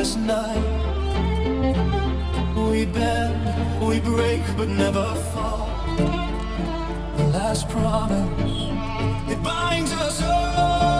sleepless night. We bend, we break, but never fall. The last promise, it binds us all.